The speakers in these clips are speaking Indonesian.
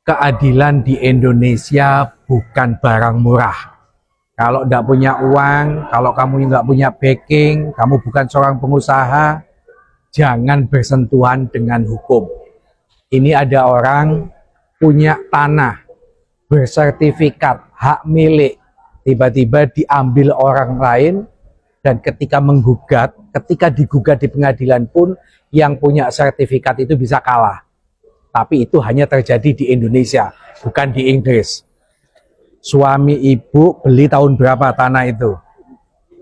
keadilan di Indonesia bukan barang murah. Kalau tidak punya uang, kalau kamu nggak punya backing, kamu bukan seorang pengusaha, jangan bersentuhan dengan hukum. Ini ada orang punya tanah, bersertifikat, hak milik, tiba-tiba diambil orang lain, dan ketika menggugat, ketika digugat di pengadilan pun, yang punya sertifikat itu bisa kalah. Tapi itu hanya terjadi di Indonesia, bukan di Inggris. Suami ibu beli tahun berapa tanah itu?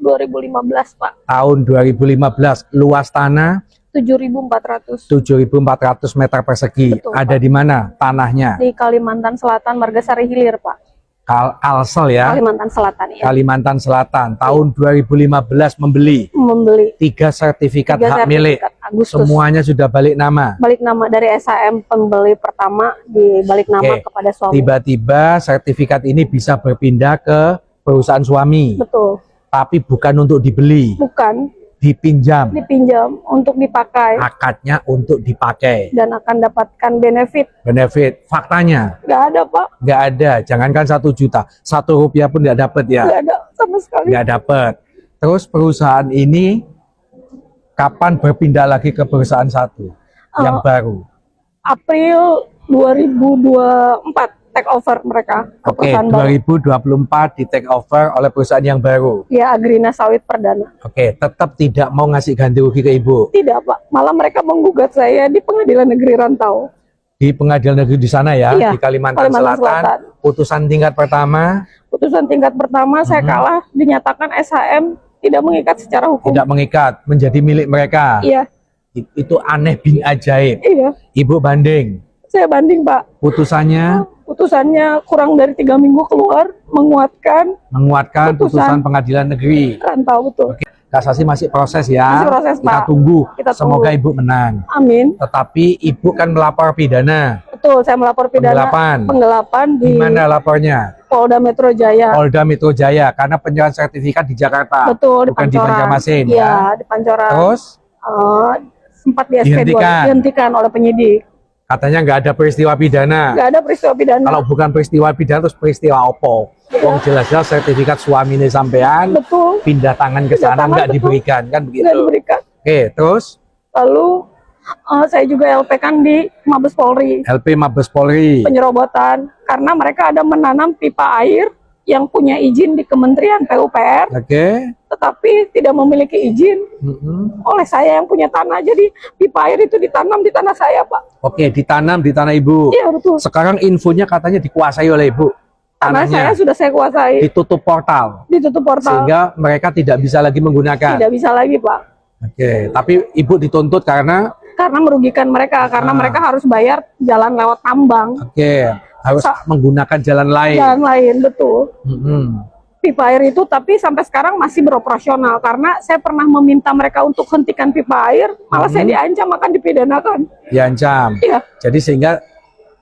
2015, Pak. Tahun 2015, luas tanah 7.400. 7.400 meter persegi. Betul, ada Pak. di mana tanahnya? Di Kalimantan Selatan, Margasari Hilir, Pak. Kalsel ya? Kalimantan Selatan, ya. Kalimantan Selatan. Tahun 2015 membeli. 3 sertifikat 3 hak milik. Agustus. Semuanya sudah balik nama. Balik nama dari SAM pembeli pertama dibalik nama kepada suami. Tiba-tiba sertifikat ini bisa berpindah ke perusahaan suami. Betul. Tapi bukan untuk dibeli. Bukan. Dipinjam. Dipinjam untuk dipakai. Akadnya untuk dipakai. Dan akan dapatkan benefit. Benefit. Faktanya? Nggak ada, Pak. Nggak ada. Jangankan 1 juta. 1 rupiah pun nggak dapat ya? Nggak ada sama sekali. Nggak dapat. Terus perusahaan ini kapan berpindah lagi ke perusahaan satu yang baru? April 2024 take over mereka. Oke, 2024 di take over oleh perusahaan yang baru. Ya, Agrina Sawit Perdana. Oke, tetap tidak mau ngasih ganti rugi ke ibu? Tidak, Pak. Malah mereka menggugat saya di Pengadilan Negeri Rantau. Di pengadilan negeri di sana ya, iya, di Kalimantan Selatan. Putusan tingkat pertama? Putusan tingkat pertama saya kalah, dinyatakan SHM tidak mengikat secara hukum. Tidak mengikat, menjadi milik mereka. Iya. Itu aneh bin ajaib. Iya. Ibu banding? Saya banding, Pak. Putusannya? Putusannya kurang dari 3 minggu keluar, menguatkan putusan pengadilan negeri Rantau, betul. Oke. Kasasi masih proses ya. Masih proses, kita Pak. tunggu. Kita Semoga tunggu. ibu menang. Amin. Tetapi ibu kan melapor pidana. Betul, saya melapor pidana penggelapan di mana lapornya? Polda Metro Jaya. Polda Metro Jaya, karena penyerahan sertifikat di Jakarta. Betul, bukan di Banjarmasin ya. Iya, di Pancoran. Terus sempat di SP2 dihentikan oleh penyidik. Katanya nggak ada peristiwa pidana. Nggak ada peristiwa pidana. Kalau bukan peristiwa pidana, terus peristiwa opo? Wong jelas-jelas sertifikat suami ini sampean. Betul. Pindah tangan ke sana nggak diberikan, kan begitu? Nggak diberikan. Oke, terus? Lalu saya juga LP kan di Mabes Polri. LP Mabes Polri. Penyerobotan karena mereka ada menanam pipa air yang punya izin di Kementerian PUPR. Oke. Tetapi tidak memiliki izin oleh saya yang punya tanah. Jadi pipa air itu ditanam di tanah saya, Pak. Oke, ditanam di tanah ibu. Iya, betul. Sekarang infonya katanya dikuasai oleh ibu. Tanah saya sudah saya kuasai. Ditutup portal. Ditutup portal. Sehingga mereka tidak bisa lagi menggunakan. Tidak bisa lagi, Pak. Oke, tapi ibu dituntut karena merugikan mereka, karena mereka harus bayar jalan lewat tambang. Oke, harus menggunakan jalan lain. Jalan lain, betul. Pipa air itu tapi sampai sekarang masih beroperasional karena saya pernah meminta mereka untuk hentikan pipa air, malah saya diancam akan dipidanakan. Diancam. Iya. Jadi sehingga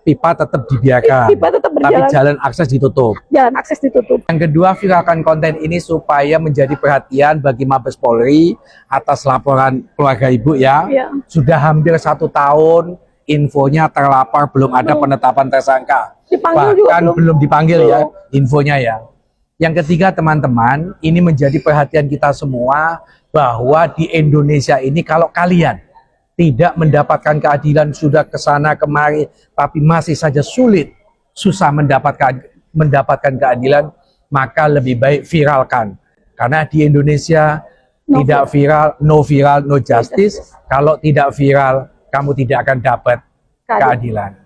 pipa tetap dibiarkan. Pipa tetap berjalan. Tapi jalan akses ditutup. Jalan akses ditutup. Yang kedua, viralkan konten ini supaya menjadi perhatian bagi Mabes Polri atas laporan keluarga ibu ya. Iya. Sudah hampir 1 tahun, infonya terlapor belum ada penetapan tersangka. Dipanggil bahkan juga belum dipanggil ya infonya ya. Yang ketiga, teman-teman, ini menjadi perhatian kita semua bahwa di Indonesia ini kalau kalian tidak mendapatkan keadilan, sudah kesana kemari tapi masih saja susah mendapatkan keadilan, maka lebih baik viralkan. Karena di Indonesia tidak viral, no justice. Kalau tidak viral, kamu tidak akan dapat keadilan.